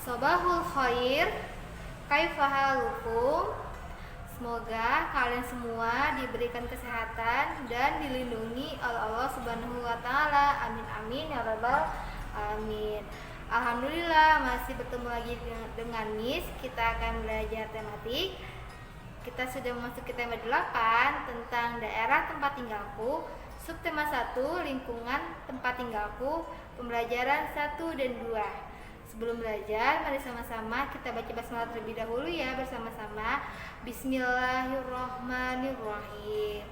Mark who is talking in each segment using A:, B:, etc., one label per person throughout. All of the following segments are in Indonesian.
A: Sobahul khair, kaifahalukum. Semoga kalian semua diberikan kesehatan dan dilindungi oleh Allah Subhanahu wa taala. Amin amin ya rabbal alamin. Alhamdulillah masih bertemu lagi dengan Miss. Kita akan belajar tematik. Kita sudah memasuki tema 8 tentang daerah tempat tinggalku. Subtema 1 lingkungan tempat tinggalku. Pembelajaran 1 dan 2. Sebelum belajar, mari sama-sama kita baca basmalah terlebih dahulu ya bersama-sama. Bismillahirrahmanirrahim.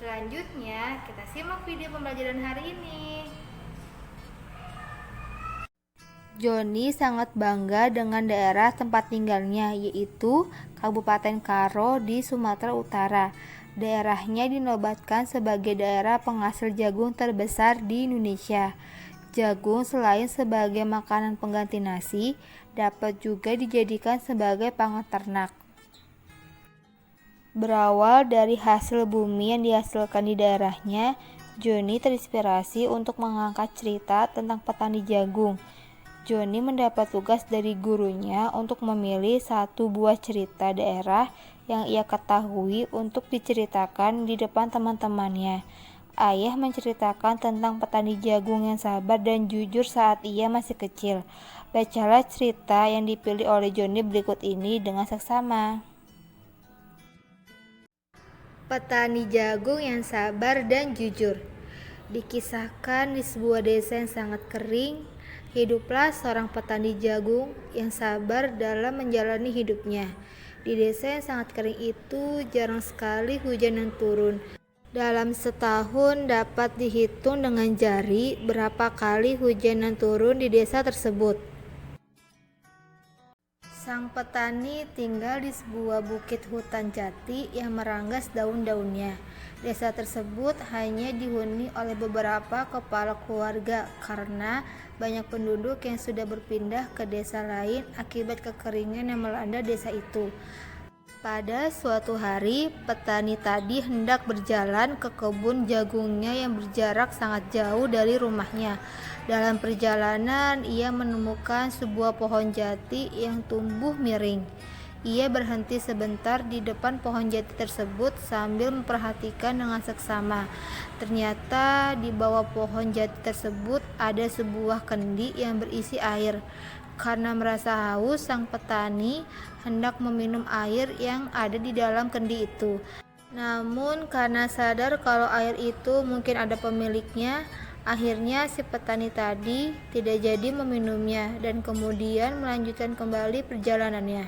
A: Selanjutnya, kita simak video pembelajaran hari ini.
B: Joni sangat bangga dengan daerah tempat tinggalnya, yaitu Kabupaten Karo di Sumatera Utara. Daerahnya dinobatkan sebagai daerah penghasil jagung terbesar di Indonesia. Jagung selain sebagai makanan pengganti nasi, dapat juga dijadikan sebagai pangan ternak. Berawal dari hasil bumi yang dihasilkan di daerahnya, Joni terinspirasi untuk mengangkat cerita tentang petani jagung. Joni mendapat tugas dari gurunya untuk memilih satu buah cerita daerah yang ia ketahui untuk diceritakan di depan teman-temannya. Ayah menceritakan tentang petani jagung yang sabar dan jujur saat ia masih kecil. Bacalah cerita yang dipilih oleh Joni berikut ini dengan seksama.
A: Petani jagung yang sabar dan jujur. Dikisahkan di sebuah desa yang sangat kering, hiduplah seorang petani jagung yang sabar dalam menjalani hidupnya. Di desa yang sangat kering itu jarang sekali hujan yang turun. Dalam setahun dapat dihitung dengan jari berapa kali hujan yang turun di desa tersebut. Sang petani tinggal di sebuah bukit hutan jati yang meranggas daun-daunnya. Desa tersebut hanya dihuni oleh beberapa kepala keluarga karena banyak penduduk yang sudah berpindah ke desa lain akibat kekeringan yang melanda desa itu. Pada suatu hari, petani tadi hendak berjalan ke kebun jagungnya yang berjarak sangat jauh dari rumahnya. Dalam perjalanan, ia menemukan sebuah pohon jati yang tumbuh miring. Ia berhenti sebentar di depan pohon jati tersebut sambil memperhatikan dengan seksama. Ternyata di bawah pohon jati tersebut ada sebuah kendi yang berisi air. Karena merasa haus, sang petani hendak meminum air yang ada di dalam kendi itu. Namun karena sadar kalau air itu mungkin ada pemiliknya, akhirnya si petani tadi tidak jadi meminumnya dan kemudian melanjutkan kembali perjalanannya.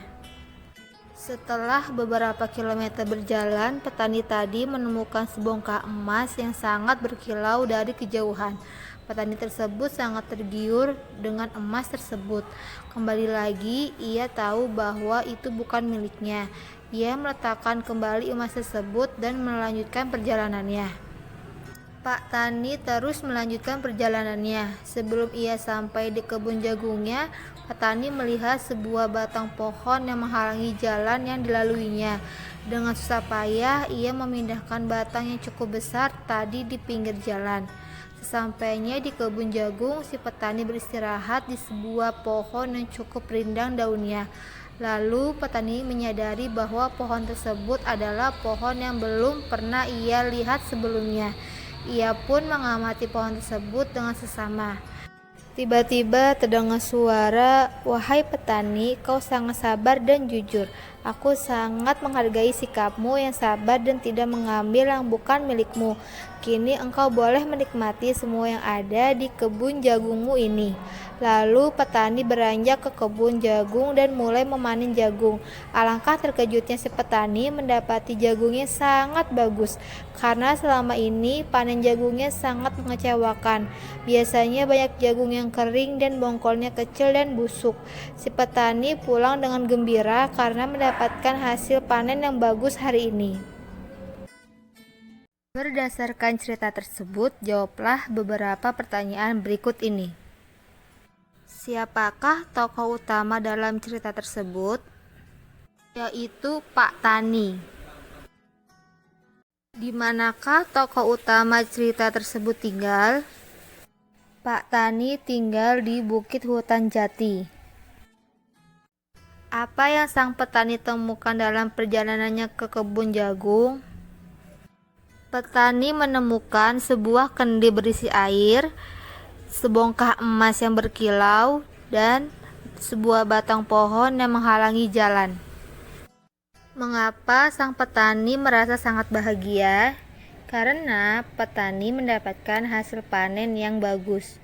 A: Setelah beberapa kilometer berjalan, petani tadi menemukan sebongkah emas yang sangat berkilau dari kejauhan. Petani tersebut sangat tergiur dengan emas tersebut. Kembali lagi, ia tahu bahwa itu bukan miliknya. Ia meletakkan kembali emas tersebut dan melanjutkan perjalanannya. Pak Tani terus melanjutkan perjalanannya. Sebelum ia sampai di kebun jagungnya, Pak Tani melihat sebuah batang pohon yang menghalangi jalan yang dilaluinya. Dengan susah payah, ia memindahkan batang yang cukup besar tadi di pinggir jalan. Sesampainya di kebun jagung, si petani beristirahat di sebuah pohon yang cukup rindang daunnya. Lalu petani menyadari bahwa pohon tersebut adalah pohon yang belum pernah ia lihat sebelumnya. Ia pun mengamati pohon tersebut dengan sesama. Tiba-tiba terdengar suara, "Wahai petani, kau sangat sabar dan jujur. Aku sangat menghargai sikapmu yang sabar dan tidak mengambil yang bukan milikmu. Kini engkau boleh menikmati semua yang ada di kebun jagungmu ini." Lalu petani beranjak ke kebun jagung dan mulai memanen jagung. Alangkah terkejutnya si petani mendapati jagungnya sangat bagus, karena selama ini panen jagungnya sangat mengecewakan. Biasanya banyak jagung yang kering dan bongkolnya kecil dan busuk. Si petani pulang dengan gembira karena mendapatkan hasil panen yang bagus hari ini. Berdasarkan cerita tersebut, jawablah beberapa pertanyaan berikut ini. Siapakah tokoh utama dalam cerita tersebut? Yaitu Pak Tani. Di manakah tokoh utama cerita tersebut tinggal? Pak Tani tinggal di Bukit Hutan Jati. Apa yang sang petani temukan dalam perjalanannya ke kebun jagung? Petani menemukan sebuah kendi berisi air, sebongkah emas yang berkilau, dan sebuah batang pohon yang menghalangi jalan. Mengapa sang petani merasa sangat bahagia? Karena petani mendapatkan hasil panen yang bagus.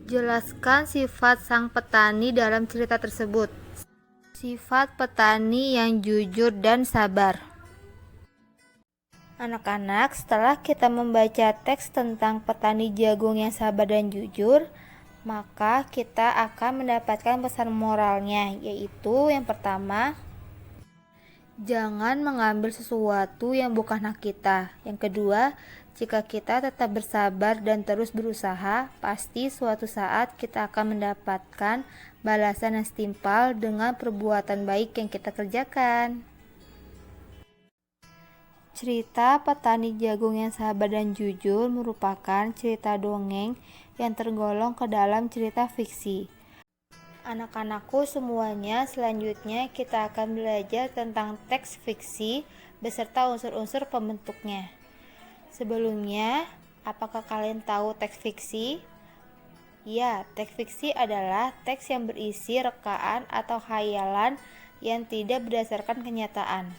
A: Jelaskan sifat sang petani dalam cerita tersebut. Sifat petani yang jujur dan sabar. Anak-anak, setelah kita membaca teks tentang petani jagung yang sabar dan jujur, maka kita akan mendapatkan pesan moralnya, yaitu yang pertama, jangan mengambil sesuatu yang bukan hak kita. Yang kedua, jika kita tetap bersabar dan terus berusaha, pasti suatu saat kita akan mendapatkan balasan yang setimpal dengan perbuatan baik yang kita kerjakan. Cerita petani jagung yang sabar dan jujur merupakan cerita dongeng yang tergolong ke dalam cerita fiksi. Anak-anakku semuanya, selanjutnya kita akan belajar tentang teks fiksi beserta unsur-unsur pembentuknya. Sebelumnya, apakah kalian tahu teks fiksi? Ya, teks fiksi adalah teks yang berisi rekaan atau khayalan yang tidak berdasarkan kenyataan.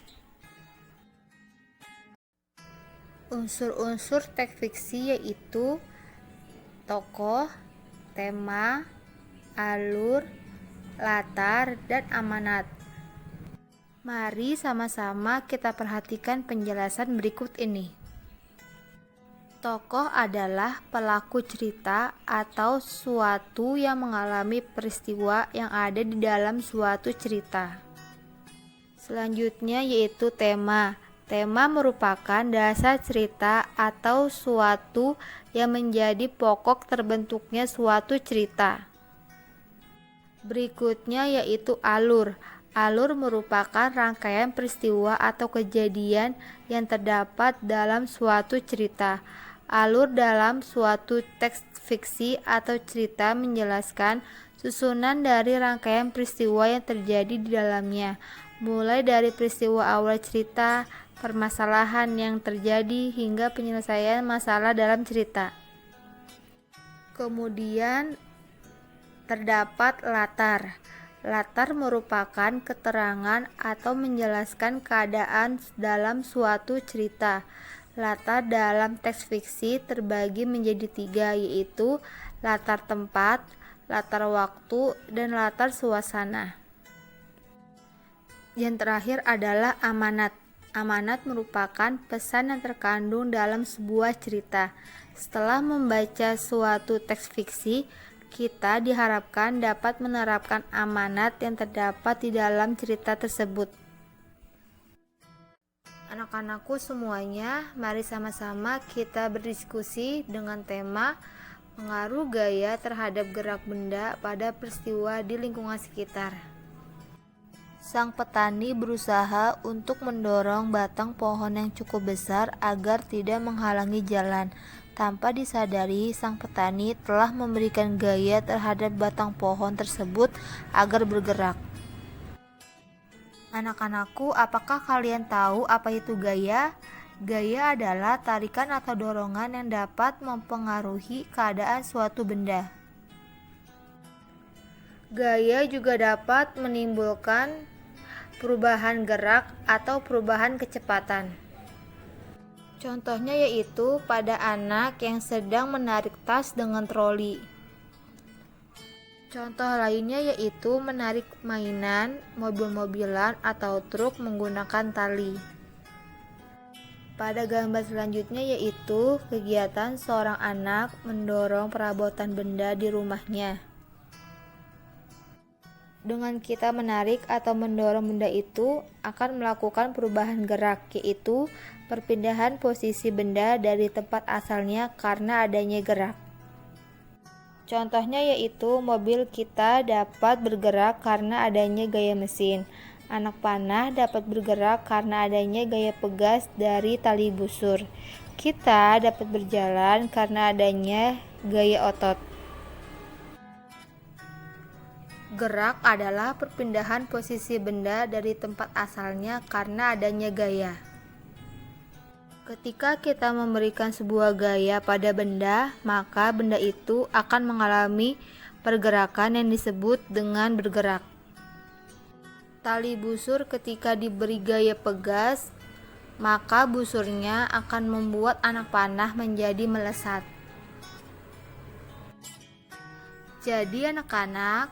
A: Unsur-unsur teks fiksi yaitu tokoh, tema, alur, latar, dan amanat. Mari sama-sama kita perhatikan penjelasan berikut ini. Tokoh adalah pelaku cerita atau suatu yang mengalami peristiwa yang ada di dalam suatu cerita. Selanjutnya yaitu tema. Tema merupakan dasar cerita atau suatu yang menjadi pokok terbentuknya suatu cerita. Berikutnya yaitu alur. Alur merupakan rangkaian peristiwa atau kejadian yang terdapat dalam suatu cerita. Alur dalam suatu teks fiksi atau cerita menjelaskan susunan dari rangkaian peristiwa yang terjadi di dalamnya, mulai dari peristiwa awal cerita, permasalahan yang terjadi, hingga penyelesaian masalah dalam cerita. Kemudian terdapat latar. Latar merupakan keterangan atau menjelaskan keadaan dalam suatu cerita. Latar dalam teks fiksi terbagi menjadi 3, yaitu latar tempat, latar waktu, dan latar suasana. Yang terakhir adalah amanat. Amanat merupakan pesan yang terkandung dalam sebuah cerita. Setelah membaca suatu teks fiksi, kita diharapkan dapat menerapkan amanat yang terdapat di dalam cerita tersebut. Anak-anakku semuanya, mari sama-sama kita berdiskusi dengan tema pengaruh gaya terhadap gerak benda pada peristiwa di lingkungan sekitar. Sang petani berusaha untuk mendorong batang pohon yang cukup besar agar tidak menghalangi jalan. Tanpa disadari, sang petani telah memberikan gaya terhadap batang pohon tersebut agar bergerak. Anak-anakku, apakah kalian tahu apa itu gaya? Gaya adalah tarikan atau dorongan yang dapat mempengaruhi keadaan suatu benda. Gaya juga dapat menimbulkan perubahan gerak atau perubahan kecepatan. Contohnya yaitu pada anak yang sedang menarik tas dengan troli. Contoh lainnya yaitu menarik mainan, mobil-mobilan, atau truk menggunakan tali. Pada gambar selanjutnya yaitu kegiatan seorang anak mendorong perabotan benda di rumahnya. Dengan kita menarik atau mendorong benda itu akan melakukan perubahan gerak, yaitu perpindahan posisi benda dari tempat asalnya karena adanya gerak. Contohnya yaitu mobil kita dapat bergerak karena adanya gaya mesin. Anak panah dapat bergerak karena adanya gaya pegas dari tali busur. Kita dapat berjalan karena adanya gaya otot. Gerak adalah perpindahan posisi benda dari tempat asalnya karena adanya gaya. Ketika kita memberikan sebuah gaya pada benda, maka benda itu akan mengalami pergerakan yang disebut dengan bergerak. Tali busur ketika diberi gaya pegas, maka busurnya akan membuat anak panah menjadi melesat. Jadi anak-anak,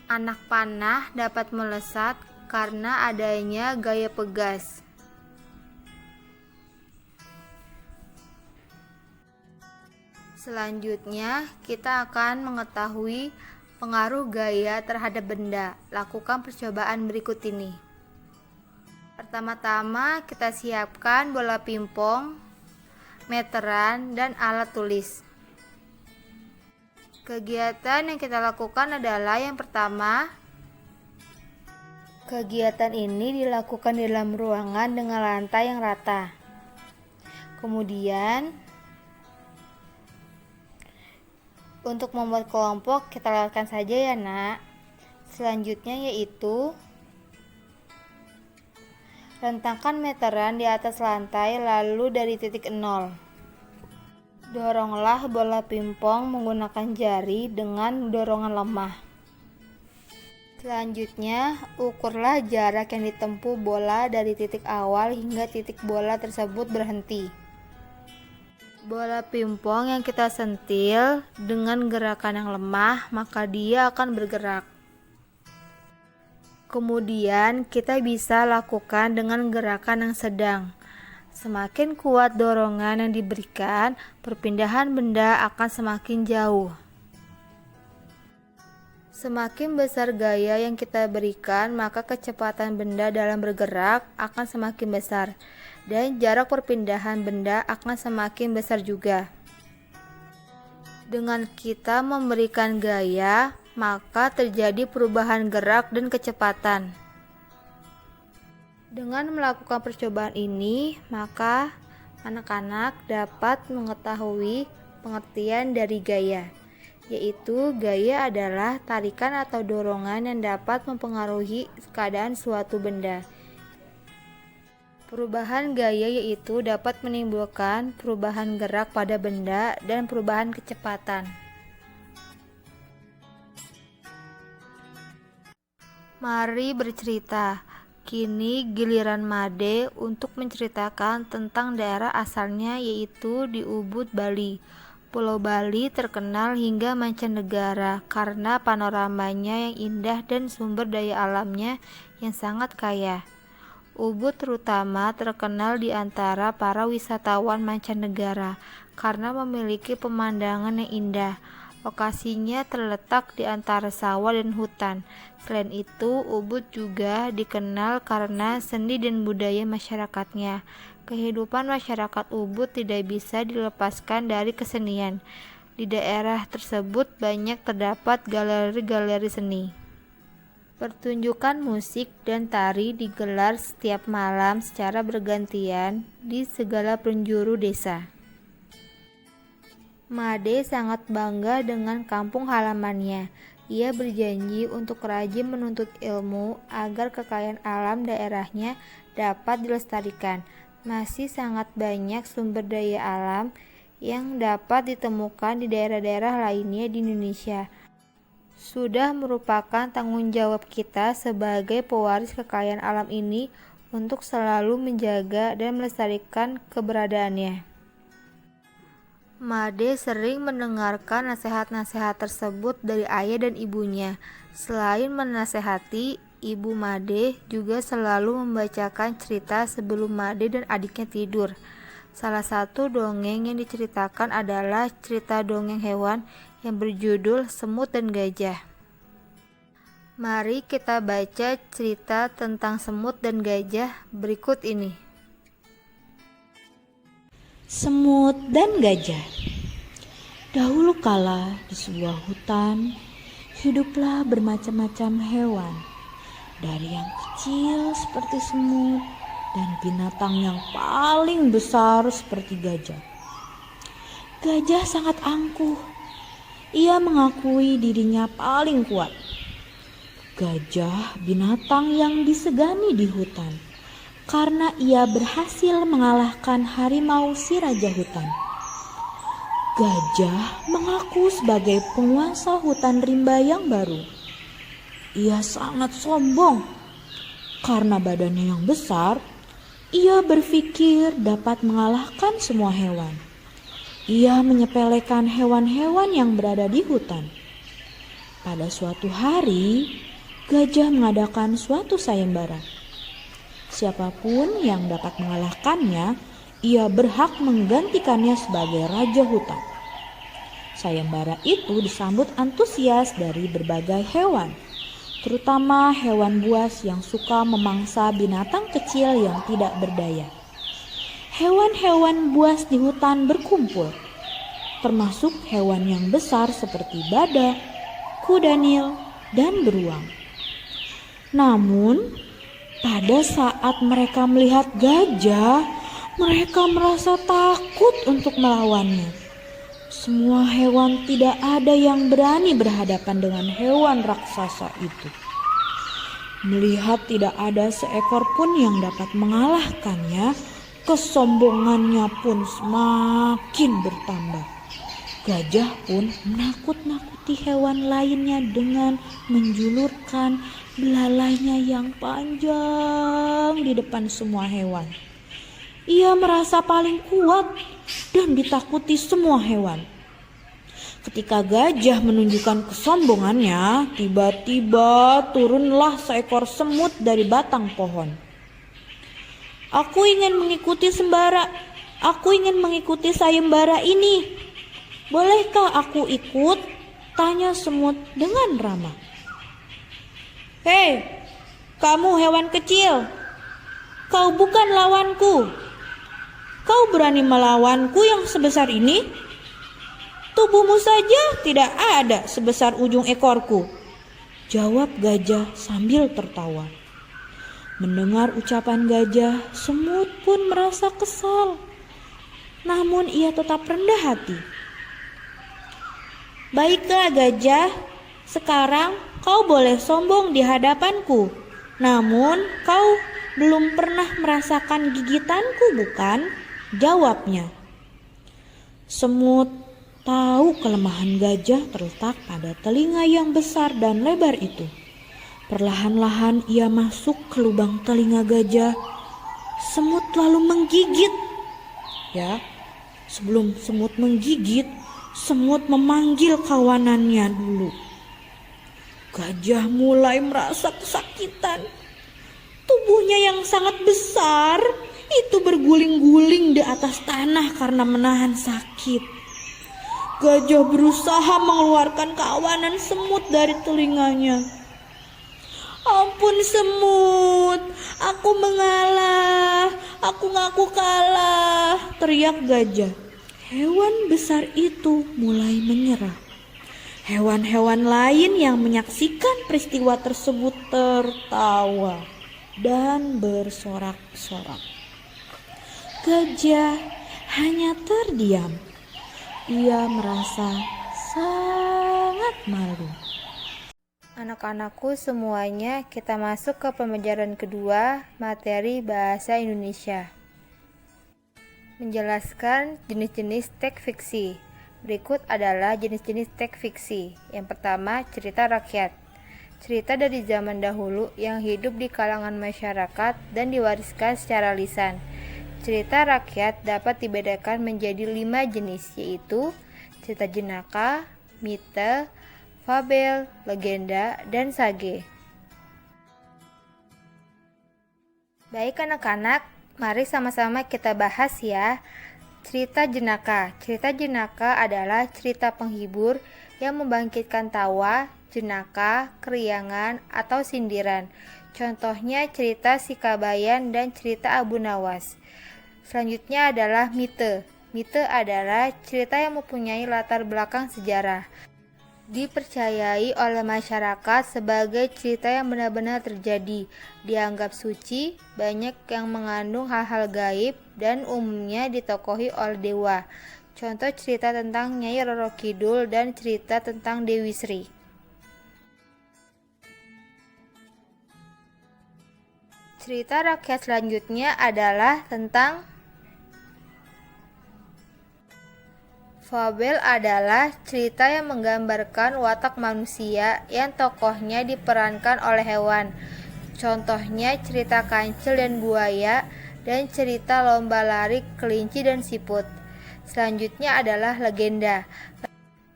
A: anak panah dapat melesat karena adanya gaya pegas. Selanjutnya, kita akan mengetahui pengaruh gaya terhadap benda. Lakukan percobaan berikut ini. Pertama-tama, kita siapkan bola pingpong, meteran, dan alat tulis. Kegiatan yang kita lakukan adalah yang pertama, kegiatan ini dilakukan di dalam ruangan dengan lantai yang rata. Kemudian, untuk membuat kelompok kita lakukan saja ya nak. Selanjutnya yaitu rentangkan meteran di atas lantai lalu dari titik 0. Doronglah bola pingpong menggunakan jari dengan dorongan lemah. Selanjutnya, ukurlah jarak yang ditempuh bola dari titik awal hingga titik bola tersebut berhenti. Bola pingpong yang kita sentil dengan gerakan yang lemah, maka dia akan bergerak. Kemudian, kita bisa lakukan dengan gerakan yang sedang. Semakin kuat dorongan yang diberikan, perpindahan benda akan semakin jauh. Semakin besar gaya yang kita berikan, maka kecepatan benda dalam bergerak akan semakin besar, dan jarak perpindahan benda akan semakin besar juga. Dengan kita memberikan gaya, maka terjadi perubahan gerak dan kecepatan. Dengan melakukan percobaan ini, maka anak-anak dapat mengetahui pengertian dari gaya, yaitu gaya adalah tarikan atau dorongan yang dapat mempengaruhi keadaan suatu benda. Perubahan gaya yaitu dapat menimbulkan perubahan gerak pada benda dan perubahan kecepatan. Mari bercerita. Kini giliran Made untuk menceritakan tentang daerah asalnya yaitu di Ubud, Bali. Pulau Bali terkenal hingga mancanegara karena panoramanya yang indah dan sumber daya alamnya yang sangat kaya. Ubud terutama terkenal di antara para wisatawan mancanegara karena memiliki pemandangan yang indah. Lokasinya terletak di antara sawah dan hutan. Selain itu, Ubud juga dikenal karena seni dan budaya masyarakatnya. Kehidupan masyarakat Ubud tidak bisa dilepaskan dari kesenian. Di daerah tersebut banyak terdapat galeri-galeri seni. Pertunjukan musik dan tari digelar setiap malam secara bergantian di segala penjuru desa. Made sangat bangga dengan kampung halamannya. Ia berjanji untuk rajin menuntut ilmu agar kekayaan alam daerahnya dapat dilestarikan. Masih sangat banyak sumber daya alam yang dapat ditemukan di daerah-daerah lainnya di Indonesia. Sudah merupakan tanggung jawab kita sebagai pewaris kekayaan alam ini untuk selalu menjaga dan melestarikan keberadaannya. Made sering mendengarkan nasihat-nasihat tersebut dari ayah dan ibunya. Selain menasehati, ibu Made juga selalu membacakan cerita sebelum Made dan adiknya tidur. Salah satu dongeng yang diceritakan adalah cerita dongeng hewan yang berjudul Semut dan Gajah. Mari kita baca cerita tentang semut dan gajah berikut ini.
C: Semut dan Gajah. Dahulu kala di sebuah hutan hiduplah bermacam-macam hewan, dari yang kecil seperti semut dan binatang yang paling besar seperti gajah. Gajah sangat angkuh. Ia mengakui dirinya paling kuat. Gajah binatang yang disegani di hutan karena ia berhasil mengalahkan harimau si raja hutan. Gajah mengaku sebagai penguasa hutan rimba yang baru. Ia sangat sombong karena badannya yang besar. Ia berpikir dapat mengalahkan semua hewan. Ia menyepelekan hewan-hewan yang berada di hutan. Pada suatu hari, gajah mengadakan suatu sayembara. Siapapun yang dapat mengalahkannya, ia berhak menggantikannya sebagai raja hutan. Sayembara itu disambut antusias dari berbagai hewan, terutama hewan buas yang suka memangsa binatang kecil yang tidak berdaya. Hewan-hewan buas di hutan berkumpul, termasuk hewan yang besar seperti badak, kuda nil, dan beruang. Namun, pada saat mereka melihat gajah, mereka merasa takut untuk melawannya. Semua hewan tidak ada yang berani berhadapan dengan hewan raksasa itu. Melihat tidak ada seekor pun yang dapat mengalahkannya, kesombongannya pun semakin bertambah. Gajah pun menakut-nakuti hewan lainnya dengan menjulurkan belalainya yang panjang di depan semua hewan. Ia merasa paling kuat dan ditakuti semua hewan. Ketika gajah menunjukkan kesombongannya, tiba-tiba turunlah seekor semut dari batang pohon. Aku ingin mengikuti sayembara ini. Bolehkah aku ikut? Tanya semut dengan ramah. Hei, kamu hewan kecil. Kau bukan lawanku. Kau berani melawanku yang sebesar ini? Tubuhmu saja tidak ada sebesar ujung ekorku. Jawab gajah sambil tertawa. Mendengar ucapan gajah, semut pun merasa kesal. Namun ia tetap rendah hati. Baiklah gajah, sekarang kau boleh sombong di hadapanku. Namun kau belum pernah merasakan gigitanku, bukan? Jawabnya. Semut tahu kelemahan gajah terletak pada telinga yang besar dan lebar itu. Perlahan-lahan ia masuk ke lubang telinga gajah. Semut lalu menggigit. Sebelum semut menggigit, semut memanggil kawanannya dulu. Gajah mulai merasa kesakitan. Tubuhnya yang sangat besar itu berguling-guling di atas tanah karena menahan sakit. Gajah berusaha mengeluarkan kawanan semut dari telinganya. Ampun semut, aku mengalah, aku ngaku kalah, teriak gajah. Hewan besar itu mulai menyerah. Hewan-hewan lain yang menyaksikan peristiwa tersebut tertawa dan bersorak-sorak. Gajah hanya terdiam. Ia merasa sangat malu.
A: Anak-anakku semuanya, kita masuk ke pembelajaran kedua, materi bahasa Indonesia. Menjelaskan jenis-jenis teks fiksi. Berikut adalah jenis-jenis teks fiksi. Yang pertama, cerita rakyat. Cerita dari zaman dahulu yang hidup di kalangan masyarakat dan diwariskan secara lisan. Cerita rakyat dapat dibedakan menjadi 5 jenis, yaitu cerita jenaka, mite, fabel, legenda, dan sage. Baik anak-anak, mari sama-sama kita bahas ya. Cerita jenaka. Cerita jenaka adalah cerita penghibur yang membangkitkan tawa, jenaka, keriangan, atau sindiran. Contohnya cerita Si Kabayan dan cerita Abu Nawas. Selanjutnya adalah mite. Mite adalah cerita yang mempunyai latar belakang sejarah. Dipercayai oleh masyarakat sebagai cerita yang benar-benar terjadi, dianggap suci, banyak yang mengandung hal-hal gaib, dan umumnya ditokohi oleh dewa. Contoh cerita tentang Nyai Roro Kidul dan cerita tentang Dewi Sri. Cerita rakyat selanjutnya adalah tentang fabel adalah cerita yang menggambarkan watak manusia yang tokohnya diperankan oleh hewan. Contohnya cerita kancil dan buaya dan cerita lomba lari kelinci dan siput. Selanjutnya adalah legenda.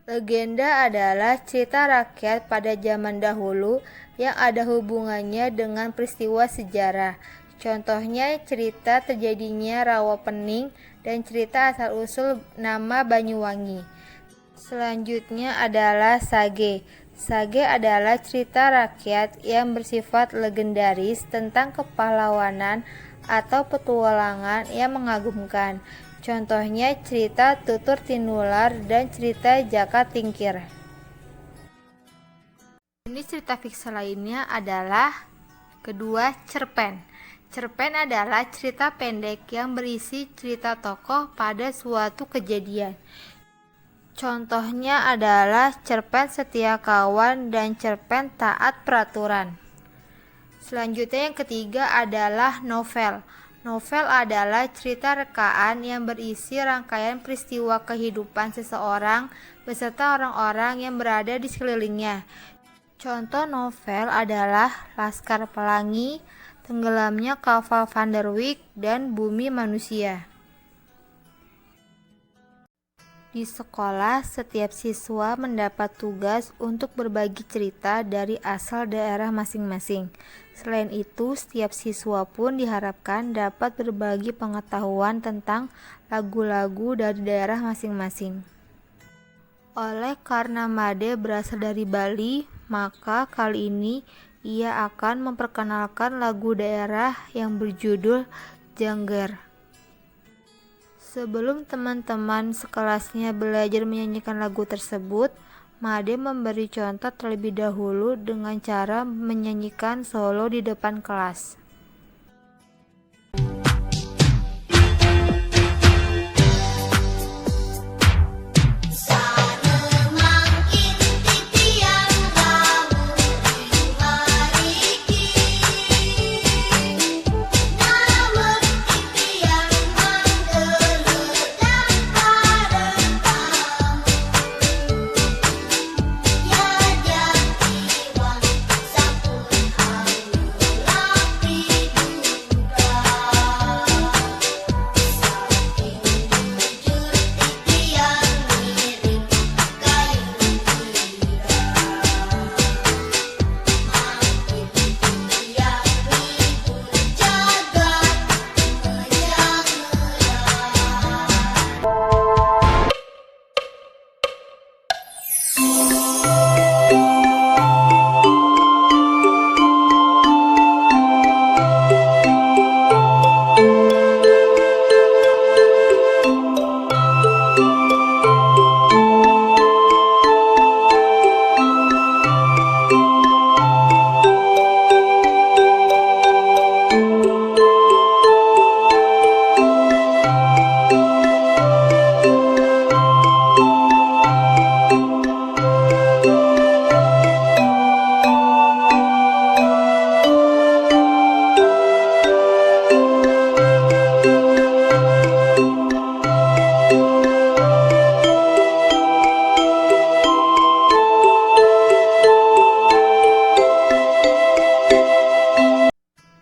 A: Legenda adalah cerita rakyat pada zaman dahulu yang ada hubungannya dengan peristiwa sejarah. Contohnya cerita terjadinya Rawa Pening dan cerita asal-usul nama Banyuwangi. Selanjutnya adalah sage. Sage adalah cerita rakyat yang bersifat legendaris tentang kepahlawanan atau petualangan yang mengagumkan. Contohnya cerita Tutur Tinular dan cerita Jaka Tingkir. Ini cerita fiksi lainnya adalah kedua, cerpen. Cerpen adalah cerita pendek yang berisi cerita tokoh pada suatu kejadian. Contohnya adalah cerpen Setia Kawan dan cerpen Taat Peraturan. Selanjutnya yang ketiga adalah novel. Novel adalah cerita rekaan yang berisi rangkaian peristiwa kehidupan seseorang beserta orang-orang yang berada di sekelilingnya. Contoh novel adalah Laskar Pelangi, Tenggelamnya Kapal Van der Wijk, dan Bumi Manusia. Di sekolah, setiap siswa mendapat tugas untuk berbagi cerita dari asal daerah masing-masing. Selain itu, setiap siswa pun diharapkan dapat berbagi pengetahuan tentang lagu-lagu dari daerah masing-masing. Oleh karena Made berasal dari Bali, maka kali ini ia akan memperkenalkan lagu daerah yang berjudul Jangger. Sebelum teman-teman sekelasnya belajar menyanyikan lagu tersebut, Made memberi contoh terlebih dahulu dengan cara menyanyikan solo di depan kelas.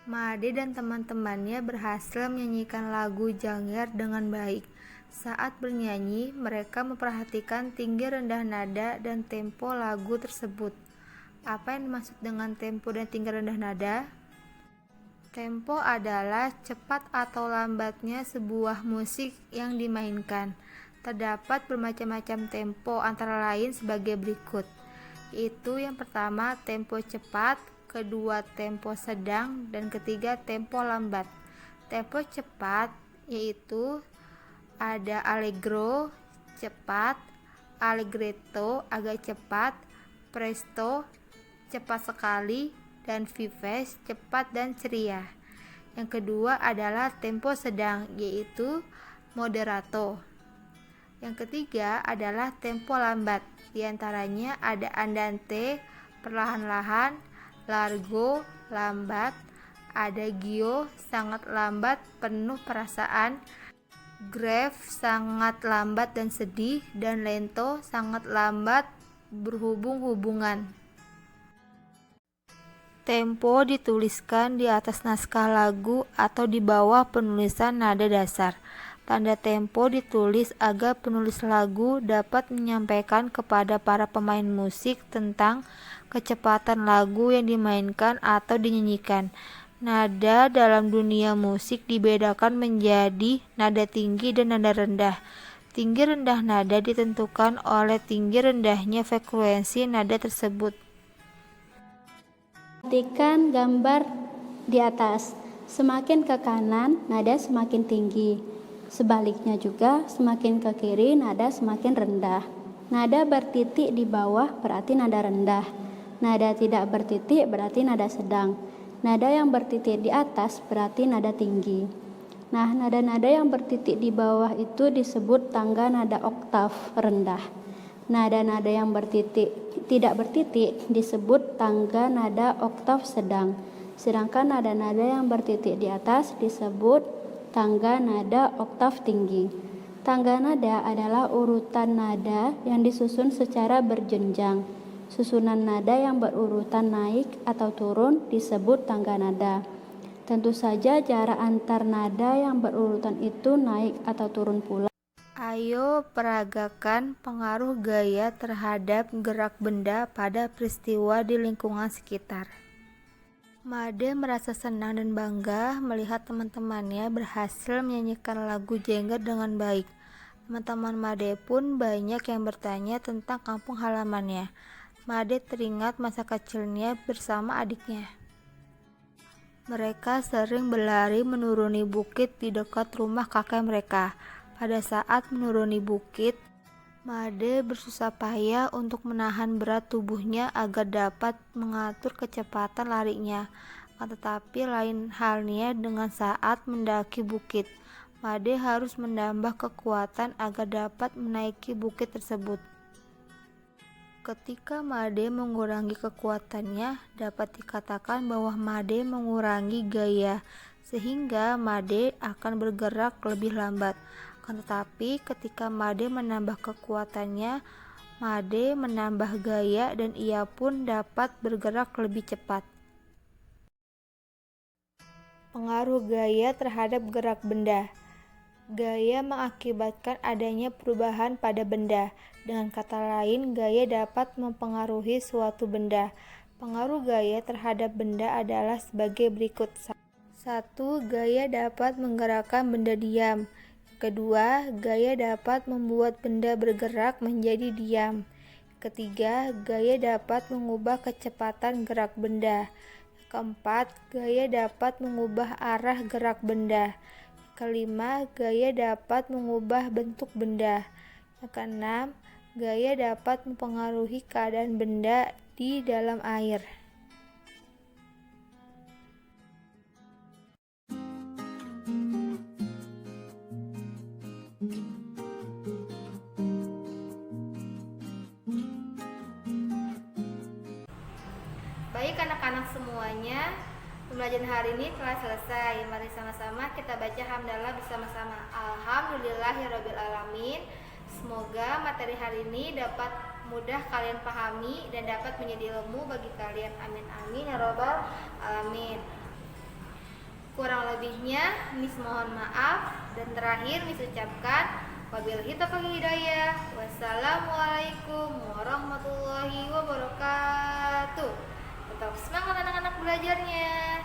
A: Made dan teman-temannya berhasil menyanyikan lagu Jangger dengan baik. Saat bernyanyi, mereka memperhatikan tinggi rendah nada dan tempo lagu tersebut. Apa yang dimaksud dengan tempo dan tinggi rendah nada? Tempo adalah cepat atau lambatnya sebuah musik yang dimainkan. Terdapat bermacam-macam tempo antara lain sebagai berikut. Itu yang pertama tempo cepat, kedua tempo sedang, dan ketiga tempo lambat. Tempo cepat yaitu ada allegro cepat, allegretto agak cepat, presto cepat sekali, dan vivace cepat dan ceria. Yang kedua adalah tempo sedang yaitu moderato. Yang ketiga adalah tempo lambat, diantaranya ada andante perlahan-lahan, largo lambat, Adagio sangat lambat, penuh perasaan. Grave sangat lambat dan sedih, dan lento sangat lambat, berhubung-hubungan. Tempo dituliskan di atas naskah lagu atau di bawah penulisan nada dasar. Tanda tempo ditulis agar penulis lagu dapat menyampaikan kepada para pemain musik tentang kecepatan lagu yang dimainkan atau dinyanyikan. Nada dalam dunia musik dibedakan menjadi nada tinggi dan nada rendah. Tinggi rendah nada ditentukan oleh tinggi rendahnya frekuensi nada tersebut.
D: Perhatikan gambar di atas. Semakin ke kanan, nada semakin tinggi. Sebaliknya juga, semakin ke kiri, nada semakin rendah. Nada bertitik di bawah berarti nada rendah. Nada tidak bertitik berarti nada sedang. Nada yang bertitik di atas berarti nada tinggi. Nah, nada-nada yang bertitik di bawah itu disebut tangga nada oktav rendah. Nada-nada yang tidak bertitik disebut tangga nada oktav sedang. Sedangkan nada-nada yang bertitik di atas disebut tangga nada oktav tinggi. Tangga nada adalah urutan nada yang disusun secara berjenjang. Susunan nada yang berurutan naik atau turun disebut tangga nada. Tentu saja jarak antar nada yang berurutan itu naik atau turun pula.
A: Ayo peragakan pengaruh gaya terhadap gerak benda pada peristiwa di lingkungan sekitar. Made merasa senang dan bangga melihat teman-temannya berhasil menyanyikan lagu jengger dengan baik. Teman-teman Made pun banyak yang bertanya tentang kampung halamannya. Made teringat masa kecilnya bersama adiknya. Mereka sering berlari menuruni bukit di dekat rumah kakek mereka. Pada saat menuruni bukit, Made bersusah payah untuk menahan berat tubuhnya agar dapat mengatur kecepatan larinya. Tetapi lain halnya dengan saat mendaki bukit. Made harus menambah kekuatan agar dapat menaiki bukit tersebut. Ketika Made mengurangi kekuatannya, dapat dikatakan bahwa Made mengurangi gaya, sehingga Made akan bergerak lebih lambat. Tetapi ketika Made menambah kekuatannya, Made menambah gaya dan ia pun dapat bergerak lebih cepat. Pengaruh gaya terhadap gerak benda. Gaya mengakibatkan adanya perubahan pada benda. Dengan kata lain, gaya dapat mempengaruhi suatu benda. Pengaruh gaya terhadap benda adalah sebagai berikut. 1. Gaya dapat menggerakkan benda diam. Kedua, gaya dapat membuat benda bergerak menjadi diam. Ketiga, gaya dapat mengubah kecepatan gerak benda. Keempat, gaya dapat mengubah arah gerak benda. Kelima, gaya dapat mengubah bentuk benda. Keenam, gaya dapat mempengaruhi keadaan benda di dalam air. Baik anak-anak semuanya, pembelajaran hari ini telah selesai. Mari sama-sama kita baca hamdalah bersama-sama. Alhamdulillahirabbil alamin. Semoga materi hari ini dapat mudah kalian pahami dan dapat menjadi ilmu bagi kalian. Amin amin ya rabbal alamin. Kurang lebihnya Miss mohon maaf, dan terakhir Miss ucapkan wabillahi taufiq hidayah. Wassalamualaikum warahmatullahi wabarakatuh. Tetap semangat anak-anak belajarnya.